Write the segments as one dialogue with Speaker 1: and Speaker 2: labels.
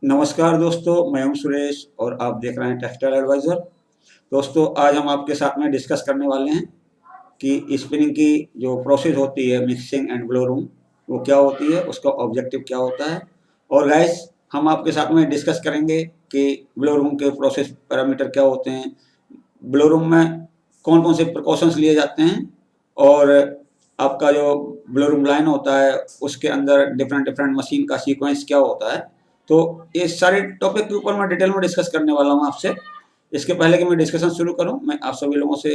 Speaker 1: नमस्कार दोस्तों, मैं हूं सुरेश और आप देख रहे हैं टेक्सटाइल एडवाइज़र। दोस्तों, आज हम आपके साथ में डिस्कस करने वाले हैं कि स्पिनिंग की जो प्रोसेस होती है मिक्सिंग एंड ब्लो रूम, वो क्या होती है, उसका ऑब्जेक्टिव क्या होता है। और गाइस, हम आपके साथ में डिस्कस करेंगे कि ब्लो रूम के प्रोसेस पैरामीटर क्या होते हैं, ब्लो रूम में कौन कौन से प्रिकॉशंस लिए जाते हैं, और आपका जो ब्लो रूम लाइन होता है उसके अंदर डिफरेंट डिफरेंट मशीन का सीक्वेंस क्या होता है। तो ये सारे टॉपिक के ऊपर मैं डिटेल में डिस्कस करने वाला हूँ आपसे। इसके पहले कि मैं डिस्कशन शुरू करूँ, मैं आप सभी लोगों से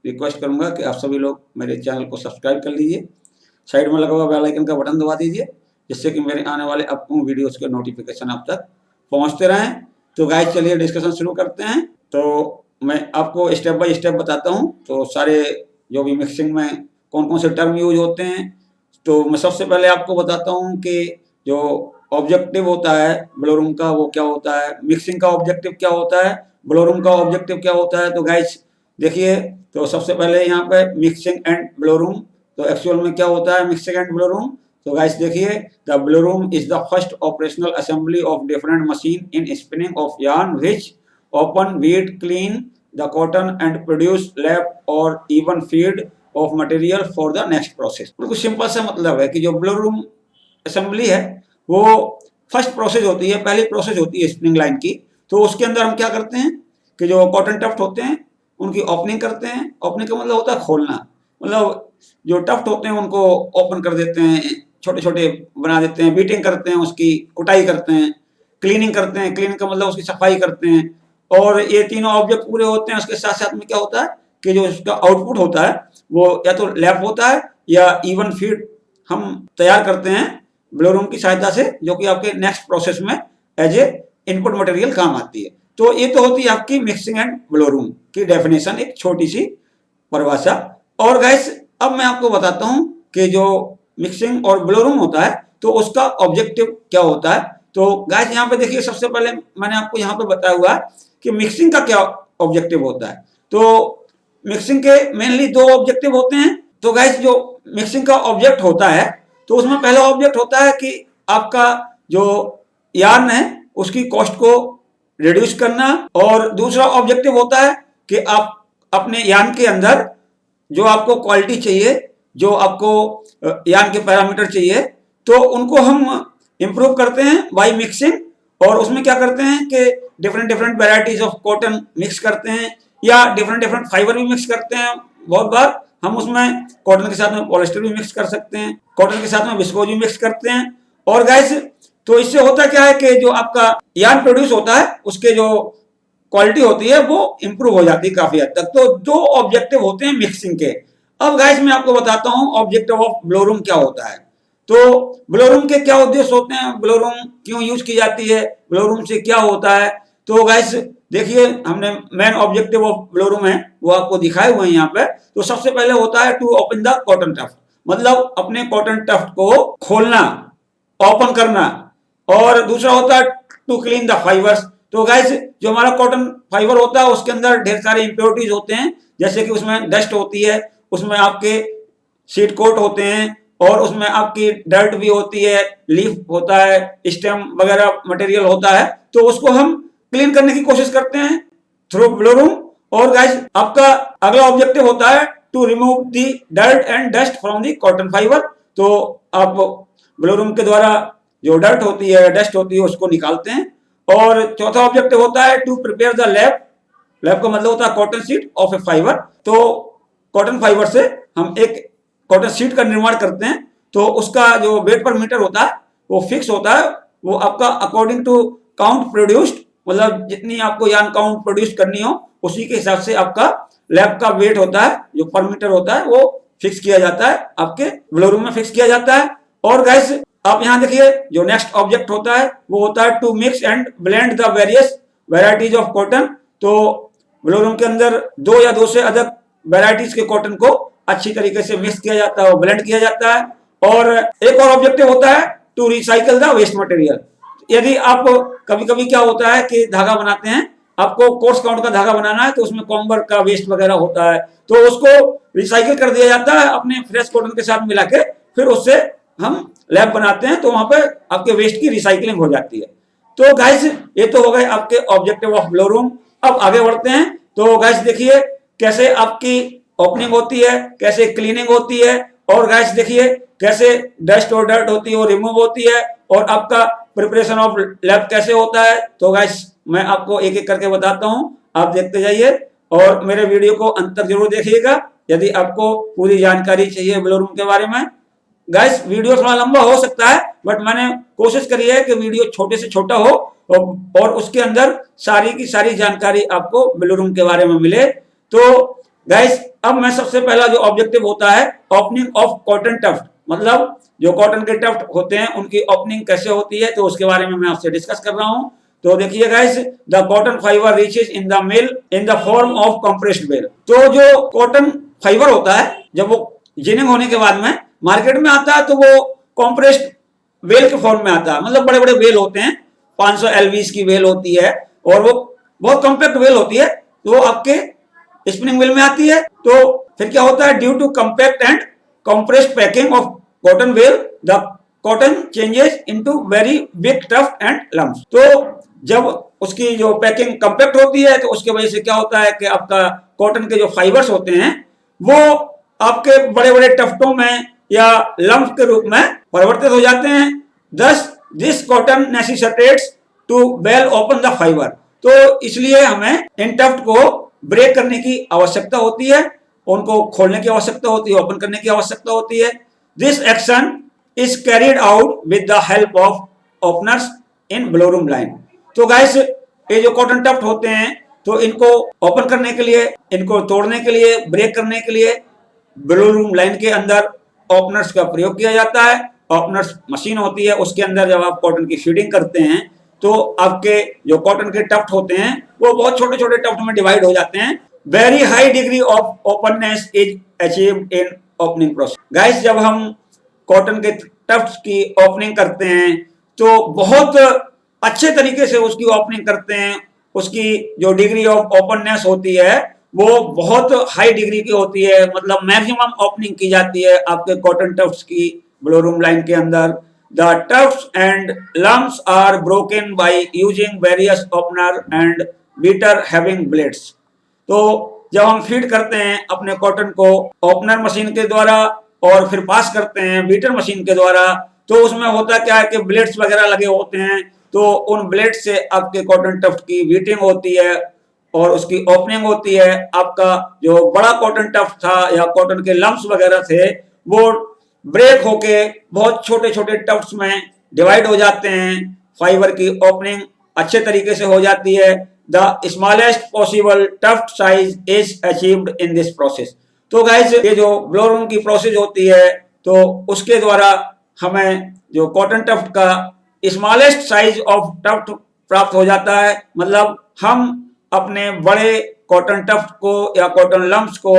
Speaker 1: रिक्वेस्ट करूंगा कि आप सभी लोग मेरे चैनल को सब्सक्राइब कर लीजिए, साइड में लगा हुआ बेल आइकन का बटन दबा दीजिए, जिससे कि मेरे आने वाले अपकमिंग वीडियोस के नोटिफिकेशन आप तक पहुंचते रहें। तो गाइस, चलिए डिस्कशन शुरू करते हैं। तो मैं आपको स्टेप बाय स्टेप बताता हूं। तो सारे जो भी मिक्सिंग में कौन कौन से टर्म यूज होते हैं, तो मैं सबसे पहले आपको बताता हूं कि जो ऑब्जेक्टिव होता है ब्लो रूम का वो क्या होता है, मिक्सिंग का ऑब्जेक्टिव क्या होता है, ब्लो रूम का ऑब्जेक्टिव क्या होता है। तो गाइस देखिए, तो सबसे पहले यहाँ पे मिक्सिंग एंड ब्लो रूम, तो एक्चुअल में क्या होता है मिक्सिंग एंड ब्लो रूम। तो गाइस देखिए, the blow room is the first operational assembly of different machine in spinning of yarn which open weed clean the cotton and produce lap or even feed of material for the next process। बिल्कुल simple सा मतलब है कि जो blow room assembly है वो first process होती है, पहली प्रोसेस होती है स्पिनिंग लाइन की। तो उसके अंदर हम क्या करते हैं कि जो कॉटन टफ्ट होते हैं उनकी ओपनिंग करते हैं। ओपनिंग का मतलब होता है खोलना, मतलब जो टफ्ट होते हैं उनको ओपन कर देते हैं, छोटे छोटे बना देते हैं, बीटिंग करते हैं, उसकी कुटाई करते हैं, क्लीनिंग करते हैं। क्लीनिंग का मतलब उसकी सफाई करते हैं। और ये तीनों ऑब्जेक्ट पूरे होते हैं। उसके साथ साथ में क्या होता है कि जो उसका आउटपुट होता है वो या तो लैप होता है या इवन फीड हम तैयार करते हैं ब्लो रूम की सहायता से, जो कि आपके नेक्स्ट प्रोसेस में एज ए इनपुट मटेरियल काम आती है। तो ये तो होती है आपकी मिक्सिंग एंड ब्लो रूम की डेफिनेशन, एक छोटी सी परिभाषा। और गाइस, अब मैं आपको बताता हूं कि जो मिक्सिंग और ब्लो रूम होता है तो उसका ऑब्जेक्टिव क्या होता है। तो गाइस यहाँ पे देखिए, सबसे पहले मैंने आपको यहाँ पे बताया हुआ है कि मिक्सिंग का क्या ऑब्जेक्टिव होता है। तो मिक्सिंग के मेनली दो ऑब्जेक्टिव होते हैं। तो गाइस, जो मिक्सिंग का ऑब्जेक्ट होता है तो उसमें पहला ऑब्जेक्ट होता है कि आपका जो यार्न है उसकी कॉस्ट को रिड्यूस करना, और दूसरा ऑब्जेक्टिव होता है कि आप अपने यार्न के अंदर जो आपको क्वालिटी चाहिए, जो आपको यार्न के पैरामीटर चाहिए, तो उनको हम इंप्रूव करते हैं बाय मिक्सिंग। और उसमें क्या करते हैं कि different different varieties of cotton mix करते हैं या डिफरेंट डिफरेंट फाइबर भी मिक्स करते हैं। बहुत बार हम उसमें कॉटन के साथ में पॉलिस्टर भी मिक्स कर सकते हैं, कॉटन के साथ में विस्कोज भी मिक्स करते हैं। और गाइस, तो इससे होता क्या है कि जो आपका यार्न प्रोड्यूस होता है उसके जो क्वालिटी होती है वो इंप्रूव हो जाती है काफी हद तक। तो दो ऑब्जेक्टिव होते हैं मिक्सिंग के। अब गाइस, मैं आपको बताता हूं ऑब्जेक्टिव ऑफ ब्लो रूम क्या होता है। तो ब्लो रूम के क्या उद्देश्य होते हैं, ब्लो रूम क्यों यूज की जाती है, ब्लो रूम से क्या होता है। तो गाइस देखिए, हमने main objective of blow room है वो आपको दिखाए हुए हैं यहाँ पे। तो सबसे पहले होता है to open the cotton tuft, मतलब अपने कॉटन टफ्ट को खोलना, ओपन करना। और दूसरा होता है टू क्लीन द फाइबर्स। तो गाइस, जो हमारा कॉटन फाइबर होता है उसके अंदर ढेर सारे इंप्योरिटीज होते हैं, जैसे कि उसमें डस्ट होती है, उसमें आपके सीड कोट होते हैं, और उसमें आपकी डर्ट भी होती है, लीफ होता है, स्टेम वगैरह मटेरियल होता है। तो उसको हम क्लीन करने की कोशिश करते हैं थ्रू ब्लो रूम। और गाइस, आपका अगला ऑब्जेक्टिव होता है to remove the dirt and dust from the cotton fibre. तो आप ब्लो रूम के द्वारा जो डर्ट होती है, डस्ट होती है, उसको निकालते हैं। और चौथा ऑब्जेक्टिव होता है to prepare the lap. Lap का मतलब होता है cotton sheet of a fibre. तो कॉटन फाइबर से हम एक कॉटन शीट का निर्माण करते हैं। तो उसका जो वेट पर मीटर होता है वो फिक्स होता है, वो आपका अकॉर्डिंग टू काउंट प्रोड्यूस्ड, मतलब जितनी आपको यार्न काउंट प्रोड्यूस करनी हो उसी के हिसाब से आपका लैब का वेट होता है, जो पर मीटर होता है वो फिक्स किया जाता है, आपके ब्लो रूम में फिक्स किया जाता है। और गाइस, आप यहाँ देखिए, जो नेक्स्ट ऑब्जेक्ट होता है वो होता है to mix and blend the various varieties of cotton. तो ब्लो रूम के अंदर दो या दो से अधिक वेराइटीज के कॉटन को अच्छी तरीके से मिक्स किया जाता है और ब्लेंड किया जाता है। और एक और ऑब्जेक्टिव होता है to recycle the waste material. यदि आप कभी कभी क्या होता है कि धागा बनाते हैं, आपको कोर्स काउंट का धागा बनाना है, तो उसमें कॉम्बर का वेस्ट वगैरह होता है, तो उसको रिसाइकिल कर दिया जाता है अपने फ्रेश कॉटन के साथ मिला के, फिर उससे हम लैब बनाते हैं। तो वहां पे आपके वेस्ट की रिसाइकलिंग हो जाती है। तो गाइस ये तो हो गए आपके ऑब्जेक्टिव ऑफ ब्लो रूम। अब आगे बढ़ते हैं। तो गाइस देखिए कैसे आपकी ओपनिंग होती है, कैसे क्लीनिंग होती है, और गाइस देखिए कैसे डस्ट और डर्ट होती है वो रिमूव होती है, और आपका प्रिपरेशन ऑफ लैब कैसे होता है। तो गाइस मैं आपको एक एक करके बताता हूं, आप देखते जाइए और मेरे वीडियो को अंत तक जरूर देखिएगा यदि आपको पूरी जानकारी चाहिए ब्लो रूम के बारे में। गाइस वीडियो थोड़ा लंबा हो सकता है बट मैंने कोशिश करी है कि वीडियो छोटे से छोटा हो और उसके अंदर सारी की सारी जानकारी आपको ब्लो रूम के बारे में मिले। तो गाइस अब मैं सबसे पहला जो ऑब्जेक्टिव होता है ओपनिंग ऑफ कॉटन टफ्ट, मतलब जो कॉटन के टफ्ट होते हैं उनकी ओपनिंग कैसे होती है, तो उसके बारे में मैं आपसे डिस्कस कर रहा हूं। तो देखिए guys, the cotton fibre reaches in the mill in the form of compressed bale. तो जो कॉटन फाइबर होता है जब वो जिनिंग होने के बाद में मार्केट में आता है तो वो कॉम्प्रेस्ड वेल के फॉर्म में आता है, मतलब बड़े बड़े वेल होते हैं, 500 एलवीज की वेल होती है और वो बहुत कॉम्पैक्ट वेल होती है, तो वो आपके स्पिनिंग वेल में आती है। तो फिर क्या होता है, due to compact and compressed packing of cotton well the cotton changes into very big tuft and lumps. तो जब उसकी जो पैकिंग कॉम्पैक्ट होती है तो उसके वजह से क्या होता है कि आपका कॉटन के जो फाइबर्स होते हैं वो आपके बड़े बड़े टफ्टों में या लम्प के रूप में परिवर्तित हो जाते हैं। Thus this cotton necessitates to well open the fibre. तो इसलिए हमें इन टफ्ट को ब्रेक करने की आवश्यकता होती है, उनको खोलने की आवश्यकता होती है, ओपन करने की आवश्यकता होती है। This action is carried out with the help of openers in blow room line. तो गाइस ये जो कॉटन टफ्ट होते हैं तो इनको ओपन करने के लिए, इनको तोड़ने के लिए, ब्रेक करने के लिए ब्लो रूम लाइन के अंदर ओपनर्स का प्रयोग किया जाता है। ओपनर्स मशीन होती है, उसके अंदर जब आप कॉटन की फीडिंग करते हैं तो आपके जो कॉटन के टफ्ट होते हैं वो बहुत छोटे छोटे टफ्ट में डिवाइड हो जाते हैं। Very high degree of openness is achieved in opening process. Guys जब हम कॉटन के टफ्ट की ओपनिंग करते हैं तो बहुत अच्छे तरीके से उसकी ओपनिंग करते हैं, उसकी जो डिग्री ऑफ ओपननेस होती है वो बहुत हाई डिग्री की होती है, मतलब मैक्सिमम ओपनिंग की जाती है आपके कॉटन टफ्ट्स की ब्लो रूम लाइन के अंदर। The tufts and lumps are broken by using various opener and beater having blades. तो जब हम फीड करते हैं अपने कॉटन को ओपनर मशीन के द्वारा और फिर पास करते हैं बीटर मशीन के द्वारा, तो उसमें होता क्या है कि ब्लेड्स वगैरह लगे होते हैं, तो उन ब्लेड से आपके कॉटन टफ्ट की बीटिंग होती है और उसकी ओपनिंग होती है। आपका जो बड़ा कॉटन टफ्ट था या कॉटन के लम्प्स वगैरह थे वो ब्रेक होके बहुत छोटे छोटे टफ्ट्स में डिवाइड हो जाते हैं, फाइबर की ओपनिंग अच्छे तरीके से हो जाती है। The smallest possible tuft size is achieved in this process. तो गाइस ये जो ब्लो रूम की प्रोसेस होती है तो उसके द्वारा हमें जो कॉटन टफ्ट का स्मॉलेस्ट साइज ऑफ टफ्ट प्राप्त हो जाता है, मतलब हम अपने बड़े कॉटन टफ्ट को या कॉटन लम्प्स को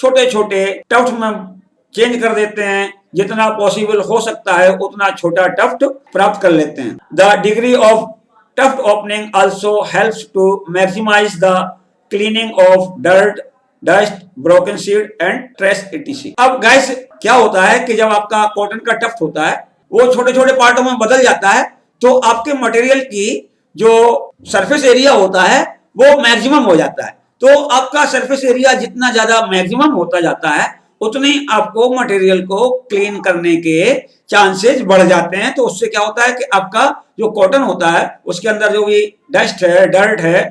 Speaker 1: छोटे छोटे टफ्ट में चेंज कर देते हैं, जितना पॉसिबल हो सकता है उतना छोटा टफ्ट प्राप्त कर लेते हैं। The degree of tuft opening also helps to maximise the cleaning of dirt, dust, broken seed and trash etc। अब गाइस क्या होता है कि जब आपका कॉटन का टफ्ट होता है वो छोटे छोटे पार्टों में बदल जाता है तो आपके मटेरियल की जो सरफेस एरिया होता है वो मैक्सिमम हो जाता है। तो आपका सरफेस एरिया जितना ज्यादा मैक्सिमम होता जाता है उतनी आपको मटेरियल को क्लीन करने के चांसेस बढ़ जाते हैं। तो उससे क्या होता है कि आपका जो कॉटन होता है उसके अंदर जो भी डस्ट है, डर्ट है,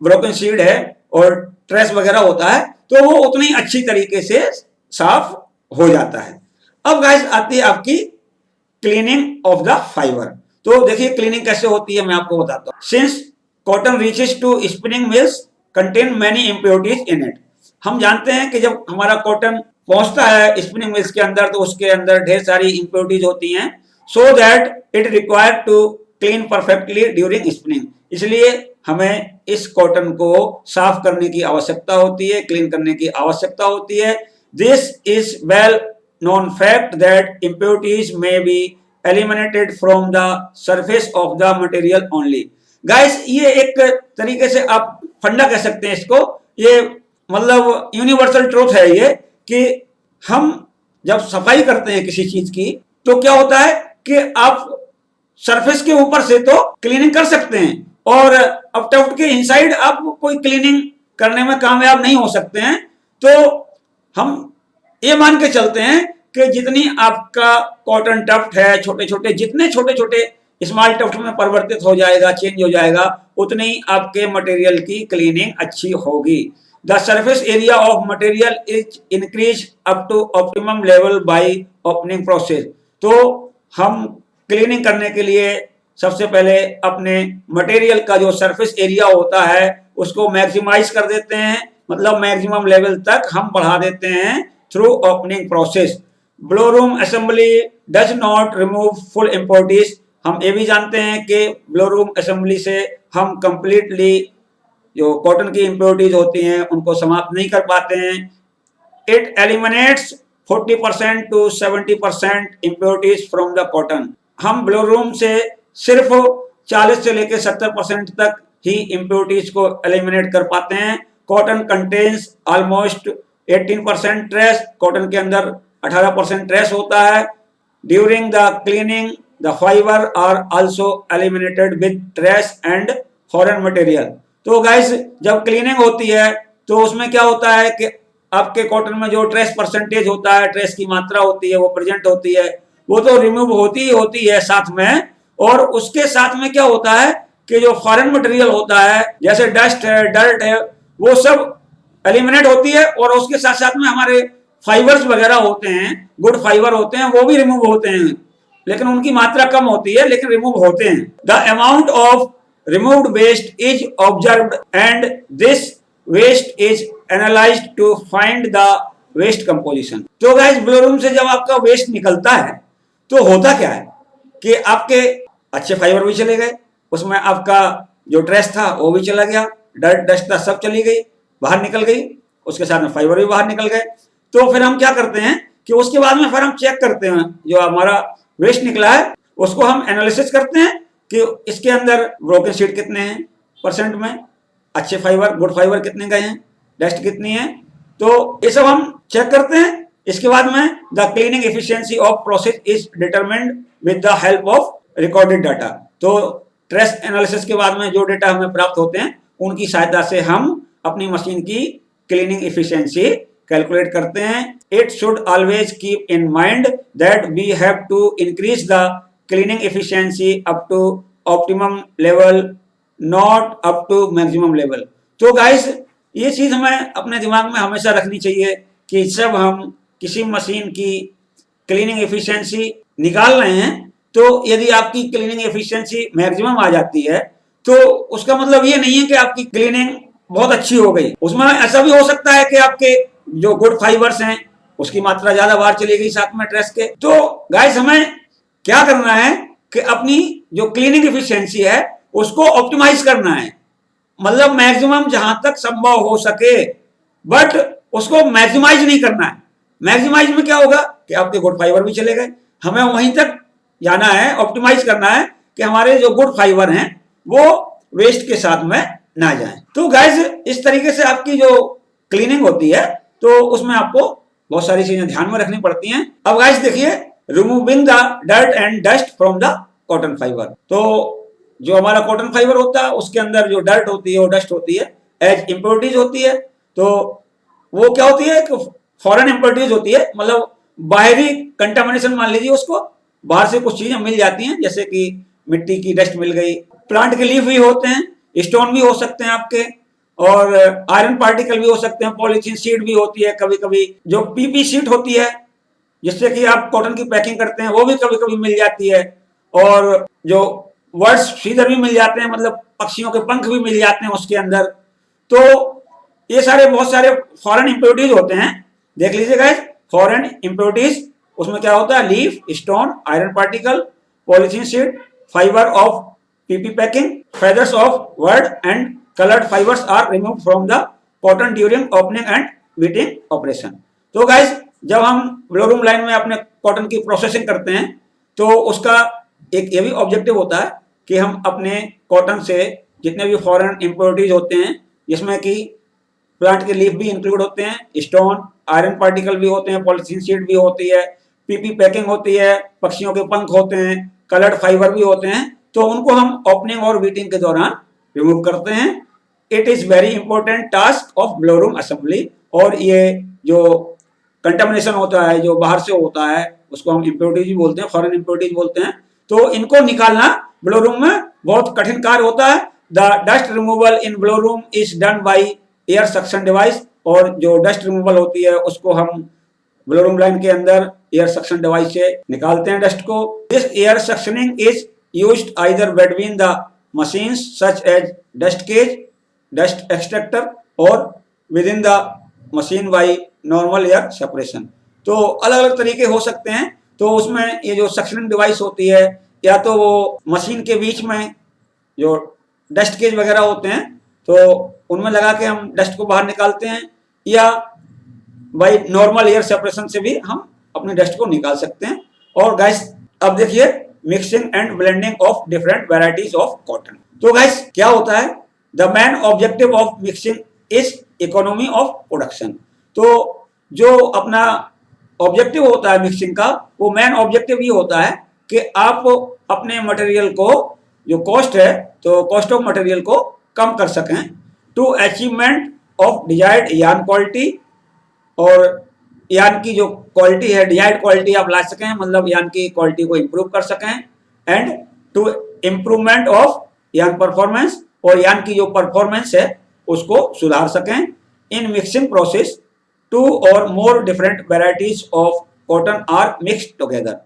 Speaker 1: ब्रोकन सीड है और ट्रेस वगैरह होता है तो वो उतनी अच्छी तरीके से साफ हो जाता है। अब गाइस आती है आपकी क्लीनिंग ऑफ द फाइबर। तो देखिए क्लीनिंग कैसे होती है मैं आपको बताता हूँ। Since cotton reaches to spinning mills contain many impurities in it. हम जानते हैं कि जब हमारा कॉटन पहुंचता है स्पिनिंग मिल्स के अंदर तो उसके अंदर ढेर सारी इम्प्योरिटीज होती हैं, so that it require to clean perfectly during spinning. इसलिए हमें इस कॉटन को साफ करने की आवश्यकता होती है, क्लीन करने की आवश्यकता होती है। This is well known fact that impurities may be eliminated from the surface of the material only। Guys ये एक तरीके से आप फंडा कह सकते हैं इसको, ये मतलब यूनिवर्सल ट्रूथ है ये कि हम जब सफाई करते हैं किसी चीज की तो क्या होता है कि आप सरफेस के ऊपर से तो क्लीनिंग कर सकते हैं, और अब टफ्ट के इनसाइड आप कोई क्लीनिंग करने में कामयाब नहीं हो सकते हैं। तो हम ये मान के चलते हैं कि जितनी आपका कॉटन टफ्ट है, छोटे छोटे जितने छोटे छोटे स्मॉल टफ्ट में परिवर्तित हो जाएगा, चेंज हो जाएगा, उतनी आपके मटेरियल की क्लीनिंग अच्छी होगी। The surface area of material is increase up to optimum level by opening process. तो हम क्लीनिंग करने के लिए सबसे पहले अपने मटेरियल का जो सरफेस एरिया होता है उसको मैक्सिमाइज कर देते हैं, मतलब मैक्सिमम लेवल तक हम बढ़ा देते हैं through opening process. Blow room assembly does not remove full impurities. हम ये भी जानते हैं कि ब्लो रूम असेंबली से हम कंप्लीटली जो कॉटन की इम्प्योरिटीज होती हैं उनको समाप्त नहीं कर पाते हैं। It eliminates 40% to 70% impurities from the cotton. हम ब्लो रूम से सिर्फ 40 से लेकर 70% तक ही इम्प्योरिटीज को एलिमिनेट कर पाते हैं। Cotton contains almost 18% trash. Cotton के अंदर 18% ट्रेस होता है। During the cleaning the fibre are also eliminated with trash and foreign material. तो गाइस जब क्लीनिंग होती है तो उसमें क्या होता है कि आपके कॉटन में जो ट्रेस परसेंटेज होता है, ट्रेस की मात्रा होती है, वो प्रेजेंट होती है, वो तो रिमूव होती ही होती है साथ में। और उसके साथ में क्या होता है कि जो फॉरेन मटेरियल होता है जैसे डस्ट है, डर्ट है, वो सब एलिमिनेट होती है। और उसके साथ साथ में हमारे फाइबर्स वगैरह होते हैं, गुड फाइबर होते हैं, वो भी रिमूव होते हैं, लेकिन उनकी मात्रा कम होती है, लेकिन रिमूव होते हैं। The amount of removed waste is observed and this waste is analyzed to find the waste composition। तो गाइस ब्लो रूम से जब आपका वेस्ट निकलता है तो होता क्या है कि आपके अच्छे फाइबर भी चले गए, उसमें आपका जो ट्रेस था वो भी चला गया, डर्ट डस्ट था सब चली गई, बाहर निकल गई, उसके साथ में फाइबर भी बाहर निकल गए। तो फिर हम क्या करते हैं कि उसके बाद में फिर हम चेक करते हैं जो हमारा वेस्ट निकला है उसको हम एनालिसिस करते हैं कि इसके अंदर ब्रोकन शीट कितने हैं परसेंट में, अच्छे फाइबर गुड फाइबर कितने गए हैं, डस्ट कितनी है, तो ये सब हम चेक करते हैं। इसके बाद में the cleaning efficiency of process is determined with the help of recorded data. तो ट्रेस एनालिसिस के बाद में जो डेटा हमें प्राप्त होते हैं उनकी सहायता से हम अपनी मशीन की क्लीनिंग एफिशिएंसी कैलकुलेट करते हैं। It should always keep in mind that we have to increase the cleaning efficiency up to optimum level, not up to maximum level. तो गाइस ये चीज हमें अपने दिमाग में हमेशा रखनी चाहिए कि जब हम किसी मशीन की क्लीनिंग एफिशिएंसी निकाल रहे हैं तो यदि आपकी क्लीनिंग एफिशिएंसी मैक्सिमम आ जाती है तो उसका मतलब ये नहीं है कि आपकी क्लीनिंग बहुत अच्छी हो गई। उसमें ऐसा भी हो सकता है कि आपके जो गुड फाइबर्स हैं उसकी मात्रा ज्यादा बाहर चली गई साथ में ट्रेस के। तो गाइस हमें क्या करना है कि अपनी जो क्लीनिंग एफिशिएंसी है उसको ऑप्टिमाइज करना है, मतलब मैक्सिमम जहां तक संभव हो सके, बट उसको मैक्सिमाइज नहीं करना है। मैक्सिमाइज में क्या होगा कि आपके गुड फाइबर भी चले गए, हमें वहीं तक जाना है, ऑप्टिमाइज करना है कि हमारे जो गुड फाइबर हैं वो वेस्ट के साथ में ना जाएं। तो गाइस इस तरीके से आपकी जो क्लीनिंग होती है तो उसमें आपको बहुत सारी चीजें ध्यान में रखनी पड़ती हैं। अब गाइस देखिए, removing the dirt and dust from the cotton fibre. तो जो हमारा कॉटन फाइबर होता है उसके अंदर जो डर्ट होती है, वो डस्ट होती है, एज इम्प्योरिटीज होती है। तो वो क्या होती है कि फॉरेन इम्प्योरिटीज होती है, मतलब बाहरी कंटामिनेशन मान लीजिए उसको, बाहर से कुछ चीजें मिल जाती हैं जैसे कि मिट्टी की डस्ट मिल गई, प्लांट के लीफ भी होते हैं, स्टोन भी हो सकते हैं आपके, और आयरन पार्टिकल भी हो सकते हैं, पॉलीथीन शीट भी होती है, कभी कभी जो पीपी शीट होती है जिससे कि आप कॉटन की पैकिंग करते हैं वो भी कभी कभी मिल जाती है, और जो वर्ड्स फीदर भी मिल जाते हैं, मतलब पक्षियों के पंख भी मिल जाते हैं उसके अंदर। तो ये सारे बहुत सारे फॉरेन इम्प्योरिटीज होते हैं, देख लीजिए गाइस। फॉरेन इम्प्योरिटीज उसमें क्या होता है, leaf, stone, iron particle, polythene sheet, fibre of PP packing, feathers of word and colored fibers are removed from the cotton during opening and beating operation। तो guys जब हम ब्लो रूम लाइन में अपने cotton की processing करते हैं तो उसका एक ये भी ऑब्जेक्टिव होता है कि हम अपने कॉटन से जितने भी फॉरेन इम्प्योरिटीज होते हैं जिसमें कि प्लांट के लीफ भी इंक्लूड होते हैं, स्टोन, आयरन पार्टिकल भी होते हैं, पॉलीथीन शीट भी होती है, पीपी पैकिंग होती है, पक्षियों के पंख होते हैं, कलर्ड फाइबर भी होते हैं, तो उनको हम ओपनिंग और बीटिंग के दौरान रिमूव करते हैं। It is very important task of blow room assembly. और ये जो कंटामिनेशन होता है जो बाहर से होता है उसको हम इम्प्योरिटीज भी बोलते हैं, फॉरेन इम्प्योरिटीज बोलते हैं, तो इनको निकालना ब्लो रूम में बहुत कठिन कार्य होता है। The dust removal in blow room is done by air suction device. और जो डस्ट रिमूवल होती है उसको हम ब्लो रूम लाइन के अंदर एयर सक्शन डिवाइस से निकालते हैं डस्ट को। This air suctioning is used either between the machines such as dust cage, dust extractor और within the machine by normal air separation. तो अलग अलग तरीके हो सकते हैं। तो उसमें ये जो सक्शनिंग डिवाइस होती है या तो वो मशीन के बीच में जो डस्ट केज वगैरह होते हैं तो उनमें लगा के हम डस्ट को बाहर निकालते हैं, या बाई नॉर्मल एयर सेपरेशन से भी हम अपने डस्ट को निकाल सकते हैं। और गाइस अब देखिए mixing and blending of different varieties of cotton. तो गाइस क्या होता है, the main objective of mixing is economy of production. तो जो अपना ऑब्जेक्टिव होता है मिक्सिंग का, वो मेन ऑब्जेक्टिव ये होता है कि आप अपने मटेरियल को जो कॉस्ट है तो कॉस्ट ऑफ मटेरियल को कम कर सकें to achievement of desired yarn quality. और यार्न की जो क्वालिटी है डिजायर्ड क्वालिटी आप ला सकें, मतलब यार्न की क्वालिटी को इम्प्रूव कर सकें। And to improvement of yarn performance, और यार्न की जो परफॉर्मेंस है उसको सुधार सकें। इन mixing process two or more different varieties of cotton are mixed together.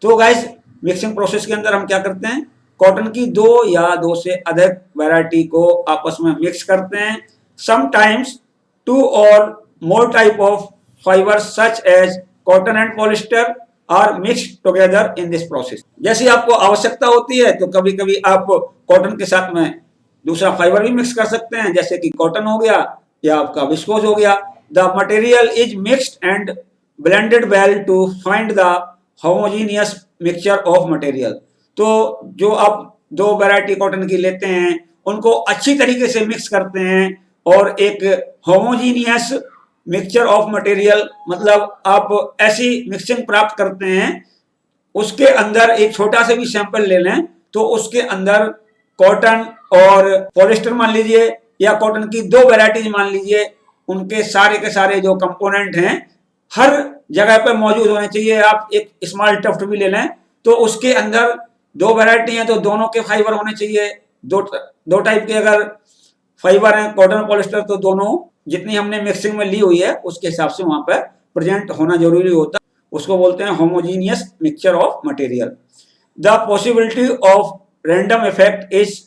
Speaker 1: तो गाइस मिक्सिंग प्रोसेस के अंदर हम क्या करते हैं, कॉटन की दो या दो से अधिक वैरायटी को आपस में मिक्स करते हैं। Sometimes two or more type of fibre such as cotton and polyester are mixed together in this process. जैसी आपको आवश्यकता होती है तो कभी कभी आप कॉटन के साथ में दूसरा फाइबर भी मिक्स कर सकते हैं, जैसे कि कॉटन हो गया या आपका विस्कोस हो गया। The material is mixed and blended well to find the homogeneous mixture of material. तो जो आप दो वैरायटी कॉटन की लेते हैं उनको अच्छी तरीके से मिक्स करते हैं और एक होमोजीनियस मिक्सचर ऑफ मटेरियल, मतलब आप ऐसी मिक्सिंग प्राप्त करते हैं उसके अंदर एक छोटा से भी सैंपल ले लें तो उसके अंदर कॉटन और पॉलिस्टर मान लीजिए या कॉटन की दो वैरायटीज मान लीजिए, उनके सारे के सारे जो कंपोनेंट हैं हर जगह पर मौजूद होने चाहिए। आप एक स्मॉल टफ्ट भी ले लें तो उसके अंदर दो वैरायटी हैं तो दोनों के फाइबर होने चाहिए। दो टाइप के अगर फाइबर हैं कॉटन और पॉलिस्टर तो दोनों जितनी हमने मिक्सिंग में ली हुई है उसके हिसाब से वहां पर प्रेजेंट होना जरूरी होता है। उसको बोलते हैं homogeneous mixture of material. The possibility of random effect is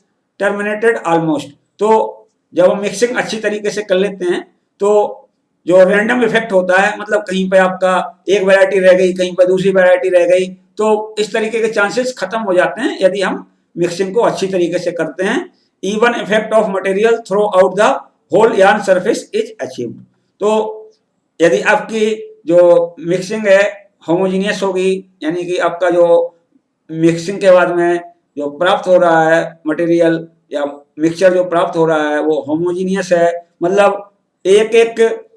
Speaker 1: terminated almost. तो जब हम मिक्सिंग अच्छी तरीके से कर लेते हैं तो जो रैंडम इफेक्ट होता है, मतलब कहीं पे आपका एक वैरायटी रह गई कहीं पे दूसरी वैरायटी रह गई, तो इस तरीके के चांसेस खत्म हो जाते हैं यदि हम मिक्सिंग को अच्छी तरीके से करते हैं। Even effect of material throughout the whole yarn surface is achieved. तो यदि आपकी जो मिक्सिंग है होमोजीनियस होगी, यानी कि आपका जो मिक्सिंग के बाद में जो प्राप्त हो रहा है मटेरियल या मिक्सचर जो प्राप्त हो रहा है वो होमोजीनियस है, मतलब एक एक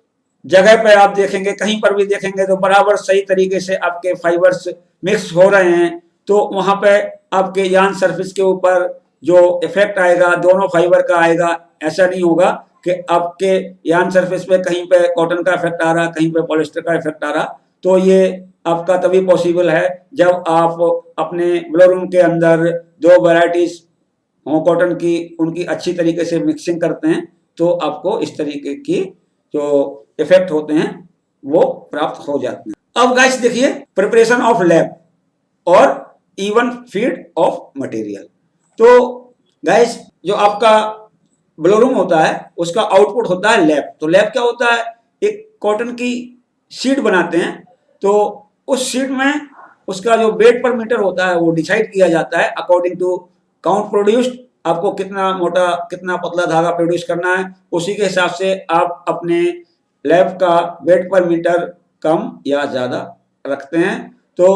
Speaker 1: जगह पे आप देखेंगे कहीं पर भी देखेंगे तो बराबर सही तरीके से आपके फाइबर्स मिक्स हो रहे हैं, तो वहां पे आपके यार्न सरफेस के ऊपर जो इफेक्ट आएगा दोनों फाइबर का आएगा। ऐसा नहीं होगा कि आपके यार्न सरफेस पे कहीं पे कॉटन का इफेक्ट आ रहा कहीं पे पॉलिस्टर का इफेक्ट आ रहा। तो ये आपका तभी पॉसिबल है जब आप अपने ब्लो रूम के अंदर दो वैरायटीज हो कॉटन की उनकी अच्छी तरीके से मिक्सिंग करते हैं, तो आपको इस तरीके की जो इफेक्ट होते हैं वो प्राप्त हो जाते हैं। अब गाइस देखिए प्रिपरेशन ऑफ लैब और इवन फीड ऑफ मटेरियल। तो गाइस जो आपका ब्लो रूम होता है उसका आउटपुट होता है लैब। तो लैब क्या होता है, एक कॉटन की शीट बनाते हैं तो उस शीट में उसका जो वेट पर मीटर होता है वो डिसाइड किया जाता है अकॉर्डिंग टू काउंट प्रोड्यूस्ड। आपको कितना मोटा कितना पतला धागा प्रोड्यूस करना है उसी के हिसाब से आप अपने लैब का वेट पर मीटर कम या ज्यादा रखते हैं। तो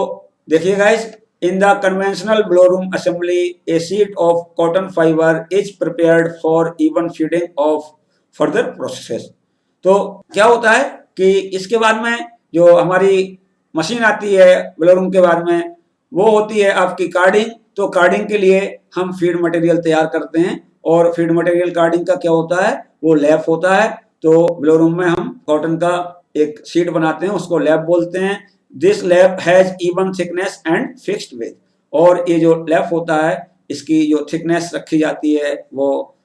Speaker 1: देखिए guys, in the conventional blow room assembly A sheet of cotton fibre is prepared for even feeding of further processes. तो क्या होता है कि इसके बाद में जो हमारी मशीन आती है ब्लो रूम के बाद में, वो होती है आपकी कार्डिंग। तो कार्डिंग के लिए हम फीड मटेरियल तैयार करते हैं, और फीड मटेरियल कार्डिंग का क्या होता है, वो लैप होता है। तो ब्लो रूम में हम कॉटन का एक शीट बनाते हैं, उसको लैप बोलते हैं। This lap has even thickness and fixed width. और ये जो लैप होता है, इसकी जो थिकनेस रखी जाती है वो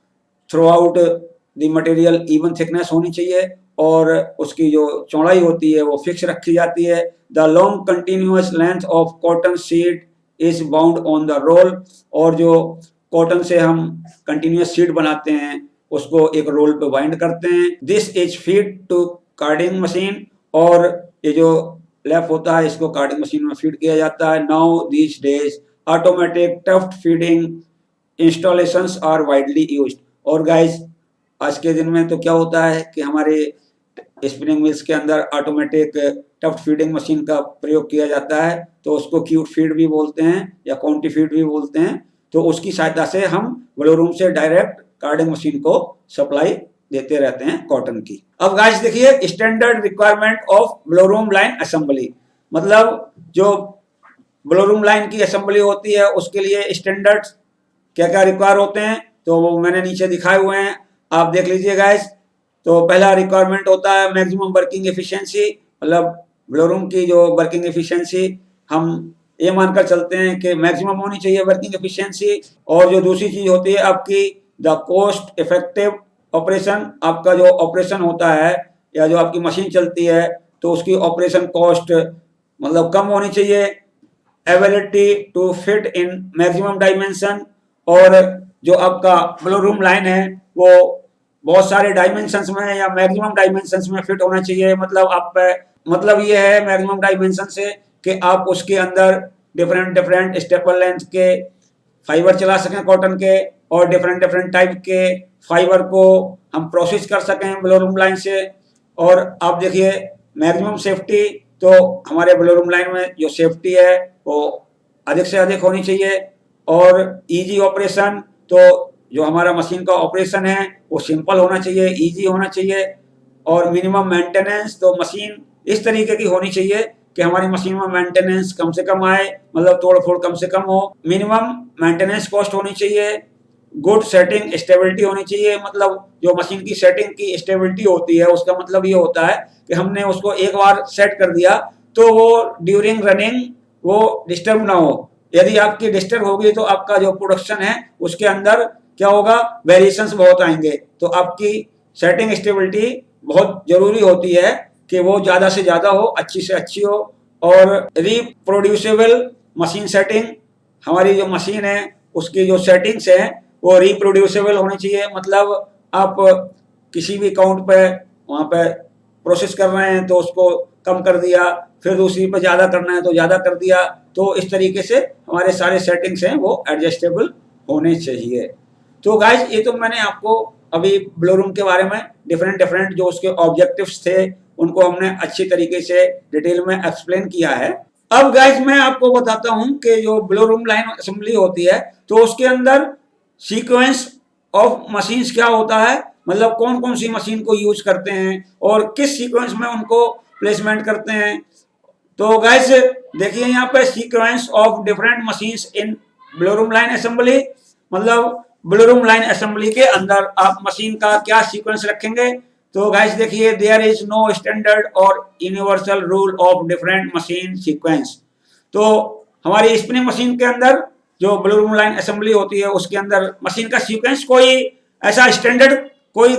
Speaker 1: through out the material even thickness होनी चाहिए, और उसकी जो चौड़ाई होती है वो फिक्स रखी जाती है। The long continuous length of cotton sheet is bound on the roll. और जो कॉटन से हम कंटिन्यूअस शीट बनाते हैं उसको एक रोल पे बाइंड करते हैं। This is feed to carding machine. और ये जो लैप होता है इसको कार्डिंग मशीन में फीड किया जाता है। Now these days automatic tuft feeding installations are widely used. और गाइस, आज के दिन में तो क्या होता है कि हमारे स्पिनिंग मिल्स के अंदर ऑटोमेटिक टफ्ट फीडिंग मशीन का प्रयोग किया जाता है। तो उसको क्यूट फीड भी बोलते हैं या काउंटी फीड भी बोलते हैं। तो उसकी सहायता से हम ब्लो रूम से डायरेक्ट कार्डिंग मशीन को सप्लाई देते रहते हैं कॉटन की। अब गाइस देखिए, standard requirement of blow room line assembly. मतलब जो ब्लो रूम लाइन की असेंबली होती है उसके लिए स्टैंडर्ड क्या क्या रिक्वायर होते हैं, तो वो मैंने नीचे दिखाए हुए हैं, आप देख लीजिए गाइस। तो पहला रिक्वायरमेंट होता है मैक्सिमम वर्किंग एफिशिएंसी। मतलब ब्लो रूम की जो वर्किंग एफिशिएंसी, हम ये मानकर चलते हैं कि मैक्सिमम होनी चाहिए वर्किंग एफिशिएंसी। और जो दूसरी चीज होती है आपकी द कॉस्ट इफेक्टिव ऑपरेशन। आपका जो ऑपरेशन होता है या जो आपकी मशीन चलती है तो उसकी ऑपरेशन कॉस्ट मतलब कम होनी चाहिए। Ability to fit in maximum dimension. और जो आपका ब्लो रूम लाइन है वो बहुत सारे डायमेंशंस में या मैक्सिमम डायमेंशंस में फिट होना चाहिए। मतलब ये है मैक्सिमम डायमेंशन से कि आप उसके अंदर डिफरेंट डिफरेंट स्टेपल लेंथ के फाइबर चला सकें कॉटन के, और डिफरेंट डिफरेंट टाइप के फाइबर को हम प्रोसेस कर सकें ब्लो रूम लाइन से। और आप देखिए मैक्सिमम सेफ्टी, तो हमारे ब्लो रूम लाइन में जो सेफ्टी है वो अधिक से अधिक होनी चाहिए। और इजी ऑपरेशन, तो जो हमारा मशीन का ऑपरेशन है वो सिंपल होना चाहिए, इजी होना चाहिए। और मिनिमम मेंटेनेंस, तो मशीन इस तरीके की होनी चाहिए कि हमारी मशीन में मेंटेनेंस कम से कम आए, मतलब तोड़ फोड़ कम से कम हो। मिनिमम मेंटेनेंस कॉस्ट होनी चाहिए। गुड सेटिंग स्टेबिलिटी होनी चाहिए। मतलब जो मशीन की सेटिंग की स्टेबिलिटी होती है उसका मतलब ये होता है कि हमने उसको एक बार सेट कर दिया तो वो ड्यूरिंग रनिंग वो डिस्टर्ब ना हो। यदि आपकी डिस्टर्ब होगी तो आपका जो प्रोडक्शन है उसके अंदर क्या होगा, वेरिएशंस बहुत आएंगे। तो आपकी सेटिंग स्टेबिलिटी बहुत जरूरी होती है कि वो ज्यादा से ज्यादा हो, अच्छी से अच्छी हो। और रिप्रोड्यूसेबल मशीन सेटिंग, हमारी जो मशीन है उसकी जो सेटिंग्स है वो रिप्रोड्यूसेबल होनी चाहिए। मतलब आप किसी भी काउंट पे वहाँ पे प्रोसेस कर रहे हैं तो उसको कम कर दिया, फिर दूसरी पे ज़्यादा करना है तो ज़्यादा कर दिया। तो इस तरीके से हमारे सारे सेटिंग्स हैं वो एडजस्टेबल होने चाहिए। तो गाइज, ये तो मैंने आपको अभी ब्लो रूम के बारे में डिफरेंट डिफरेंट जो उसके ऑब्जेक्टिव्स थे उनको हमने अच्छी तरीके से डिटेल में एक्सप्लेन किया है। अब गाइज मैं आपको बताता हूं कि जो ब्लो रूम लाइन असेंबली होती है तो उसके अंदर सीक्वेंस ऑफ मशीन्स क्या होता है, मतलब कौन कौन सी मशीन को यूज करते हैं और किस सीक्वेंस में उनको प्लेसमेंट करते हैं। तो गाइस देखिए यहाँ पे sequence of different machines in blow room line assembly. मतलब ब्लो रूम लाइन असेंबली के अंदर आप मशीन का क्या सीक्वेंस रखेंगे। तो गाइस देखिए, देयर इज नो स्टैंडर्ड और universal rule of different machine sequence. तो हमारी स्पिनिंग मशीन के अंदर जो ब्लो रूम लाइन असेंबली होती है उसके अंदर मशीन का सीक्वेंस कोई ऐसा स्टैंडर्ड कोई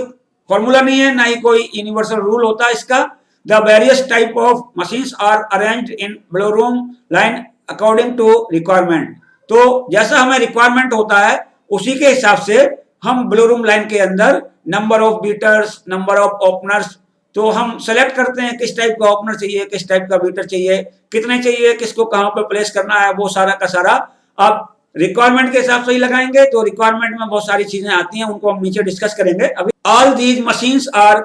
Speaker 1: फॉर्मूला नहीं है, ना ही कोई यूनिवर्सल रूल होता है इसका। The various type of machines are arranged in blow room line according to requirement. तो जैसा हमें रिक्वायरमेंट होता है उसी के हिसाब से हम ब्लो रूम लाइन के अंदर number of beaters, number of openers, तो हम सेलेक्ट करते हैं किस टाइप का ओपनर चाहिए, किस टाइप का बीटर चाहिए, कितने चाहिए, किसको कहां पे प्लेस करना है, वो सारा का सारा आप रिक्वायरमेंट के हिसाब से ही लगाएंगे। तो रिक्वायरमेंट में बहुत सारी चीजें आती हैं, उनको हम नीचे डिस्कस करेंगे। अभी all these machines are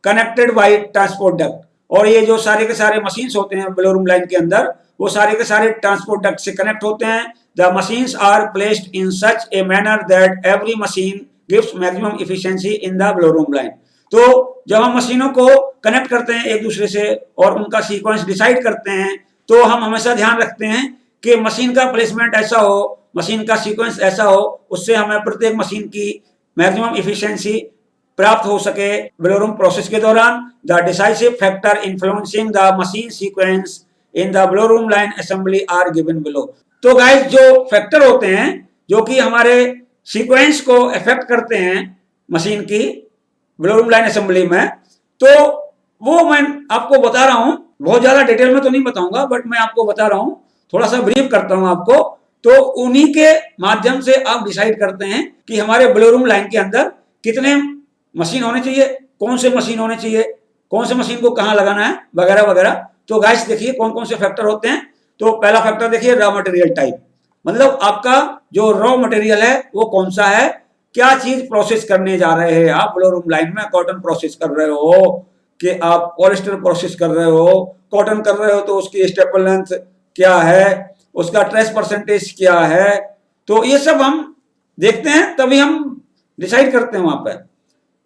Speaker 1: connected by transport duct. और ये जो सारे के सारे मशीन्स होते हैं ब्लो रूम लाइन के अंदर वो सारे के सारे ट्रांसपोर्ट डक्ट से कनेक्ट होते हैं। The machines are placed in such a manner that every machine gives maximum efficiency in the blow room line. तो जब हम मशीनों को कनेक्ट करते हैं एक दूसरे से और उनका सीक्वेंस डिसाइड करते हैं तो हम हमेशा ध्यान रखते हैं कि मशीन का प्लेसमेंट ऐसा हो, मशीन का सीक्वेंस ऐसा हो, उससे हमें प्रत्येक मशीन की मैक्सिमम इफिशियंसी प्राप्त हो सके ब्लोरूम प्रोसेस के दौरान। The decisive factor influencing the machine sequence in the blow room line assembly are given below. तो गाइस जो फैक्टर होते हैं जो कि हमारे सीक्वेंस को इफेक्ट करते हैं मशीन की ब्लोरूम लाइन असेंबली में, तो वो मैं आपको बता रहा हूं, बहुत ज्यादा डिटेल में तो नहीं बताऊंगा, बट मैं आपको बता रहा हूं, थोड़ा सा ब्रीफ करता हूं आपको। तो उन्हीं के माध्यम से आप डिसाइड करते हैं कि हमारे ब्लोरूम लाइन के अंदर कितने मशीन होने चाहिए, कौन से मशीन होने चाहिए, कौन से मशीन को कहां लगाना है, वगैरह वगैरह। तो गाइस देखिए कौन कौन से फैक्टर होते हैं। तो पहला फैक्टर देखिए रॉ मटेरियल टाइप, मतलब आपका जो रॉ मटेरियल है वो कौन सा है, क्या चीज प्रोसेस करने जा रहे हैं आप ब्लोरूम लाइन में। कॉटन प्रोसेस कर रहे हो कि आप पॉलिस्टर प्रोसेस कर रहे हो, कॉटन कर रहे हो तो उसकी स्टेपल लेंथ क्या है, उसका ट्रेस परसेंटेज क्या है, तो ये सब हम देखते हैं, तभी हम डिसाइड करते हैं वहां पर।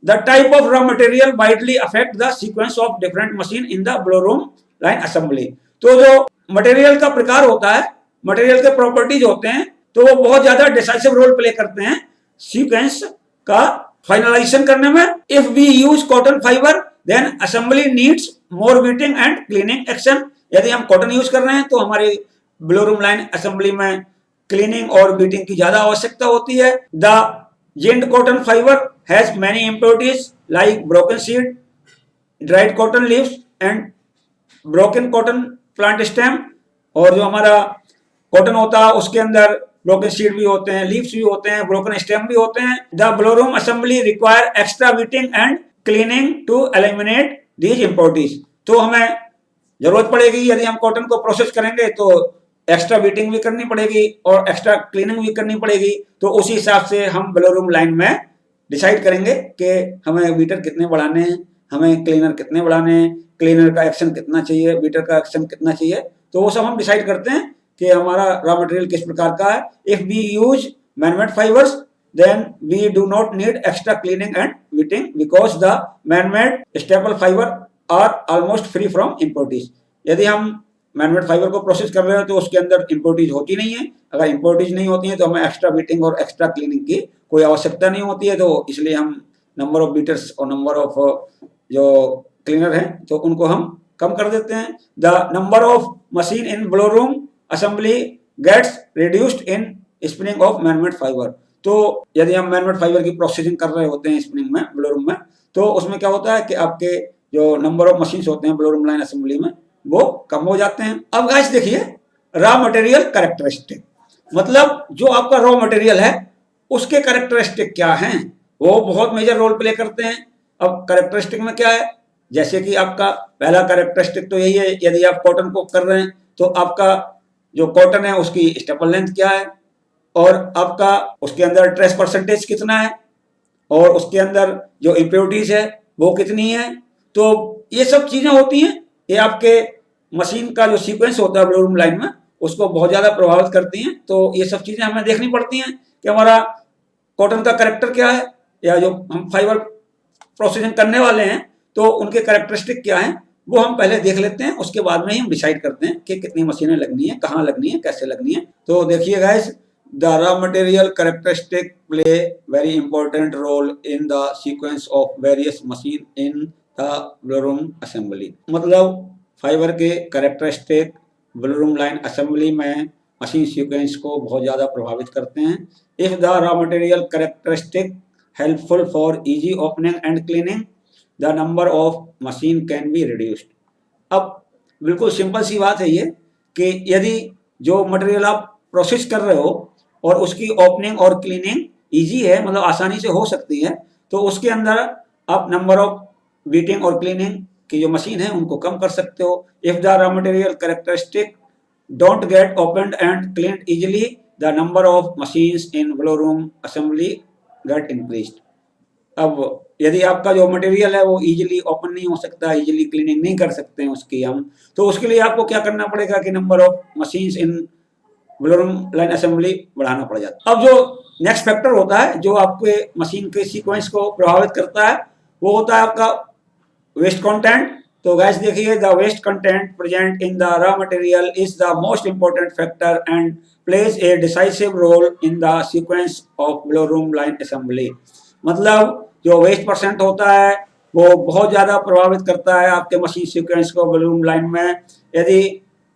Speaker 1: The type of raw material widely affect the sequence of different machine in the blow room line assembly. तो जो मटेरियल का प्रकार होता है, मटेरियल के प्रॉपर्टीज होते हैं, तो वो बहुत ज्यादा डिसाइसिव रोल प्ले करते हैं सीक्वेंस का फाइनलाइजेशन करने में। If we use cotton fibre then assembly needs more beating and cleaning action. यदि हम कॉटन यूज कर रहे हैं तो हमारी ब्लोरूम लाइन असेंबली में क्लीनिंग और बीटिंग की ज्यादा आवश्यकता होती है। The ginned cotton fibre has many impurities like broken seed, dried cotton leaves and broken cotton plant stem. और जो हमारा कॉटन होता है उसके अंदर ब्रोकन सीड भी होते हैं, लीव्स भी होते हैं, ब्रोकन स्टेम भी होते हैं। The blow room assembly require extra beating and cleaning to eliminate these impurities. तो हमें जरूरत पड़ेगी, यदि हम कॉटन को प्रोसेस करेंगे तो एक्स्ट्रा बीटिंग भी करनी पड़ेगी और एक्स्ट्रा क्लीनिंग भी करनी पड़ेगी। तो उसी हिसाब से हम ब्लोरूम लाइन में डिसाइड करेंगे कि हमें बीटर कितने बढ़ाने हैं, हमें क्लीनर कितने बढ़ाने हैं, क्लीनर का एक्शन कितना चाहिए, बीटर का एक्शन कितना चाहिए। तो वो सब हम डिसाइड करते हैं कि हमारा रॉ मटेरियल किस प्रकार का है। If we use manmade fibres then we do not need extra cleaning and beating because the man-made staple fiber are almost free from impurities। यदि हम मैनमेड फाइबर को प्रोसेस कर रहे हो तो उसके अंदर इम्प्योरिटीज होती नहीं है। अगर इम्प्योरिटीज नहीं होती है तो हमें एक्स्ट्रा बीटिंग और एक्स्ट्रा क्लीनिंग की कोई आवश्यकता नहीं होती है। तो इसलिए हम नंबर ऑफ बीटर्स और नंबर ऑफ जो क्लीनर हैं तो उनको हम कम कर देते हैं। The number of machine in blow room assembly gets reduced in spinning of manmade fibre. तो यदि हम मैनमेड फाइबर की प्रोसेसिंग कर रहे होते हैं स्पिनिंग में ब्लोरूम में, तो उसमें क्या होता है कि आपके जो नंबर ऑफ मशीन्स होते हैं ब्लोरूम लाइन असेंबली में वो कम हो जाते हैं। अब गाइस देखिए रॉ मटेरियल कैरेक्टरिस्टिक, मतलब जो आपका रॉ मटेरियल है उसके कैरेक्टरिस्टिक क्या हैं, वो बहुत मेजर रोल प्ले करते हैं। अब कैरेक्टरिस्टिक में क्या है, जैसे कि आपका पहला कैरेक्टरिस्टिक तो यही है, यदि आप कॉटन को कर रहे हैं तो आपका जो कॉटन है उसकी स्टेपल लेंथ क्या है, और आपका उसके अंदर ट्रेस परसेंटेज कितना है, और उसके अंदर जो इम्प्योरिटीज है वो कितनी है। तो ये सब चीजें होती हैं, ये आपके मशीन का जो सीक्वेंस होता है ब्लोरूम लाइन में उसको बहुत ज्यादा प्रभावित करती हैं। तो ये सब चीजें हमें देखनी पड़ती हैं कि हमारा कॉटन का कैरेक्टर क्या है, या जो हम फाइबर प्रोसेसिंग करने वाले हैं तो उनके कैरेक्टरिस्टिक क्या हैं वो हम पहले देख लेते हैं। उसके बाद में ही हम डिसाइड करते हैं कि कितनी मशीनें लगनी है, कहाँ लगनी है, कैसे लगनी है। तो देखिए guys, the raw material characteristic play very important role in the sequence of various machine in the blowroom assembly। मतलब फाइबर के कैरेक्टरिस्टिक ब्लोरूम लाइन असेंबली में मशीन सीक्वेंस को बहुत ज़्यादा प्रभावित करते हैं। If the raw material characteristic helpful for easy opening and cleaning the number of machine can be reduced. अब बिल्कुल सिंपल सी बात है ये कि यदि जो मटेरियल आप प्रोसेस कर रहे हो और उसकी ओपनिंग और क्लीनिंग इजी है, मतलब आसानी से हो सकती है, तो उसके अंदर आप नंबर ऑफ बीटिंग और क्लीनिंग की जो मशीन है उनको कम कर सकते हो। If the raw material characteristic don't get opened and cleaned easily the number of machines in blow room assembly get increased. अब यदि आपका जो मटेरियल है वो इजीली ओपन नहीं हो सकता, इजीली क्लीनिंग नहीं कर सकते हैं उसकी हम, तो उसके लिए आपको क्या करना पड़ेगा कि number of machines in blowroom line assembly बढ़ाना पड़ जाता है। अब जो नेक्स्ट फैक्टर होता है जो आपके मशीन के सीक्वेंस को प्रभावित करता है वो होता है आपका वेस्ट कंटेंट तो गैस देखिए, the waste content present in the raw material is the most important factor and plays a decisive role in the sequence of blow room line assembly. मतलब जो वेस्ट परसेंट होता है वो बहुत ज़्यादा प्रभावित करता है आपके मशीन सीक्वेंस को ब्लो रूम लाइन में। यदि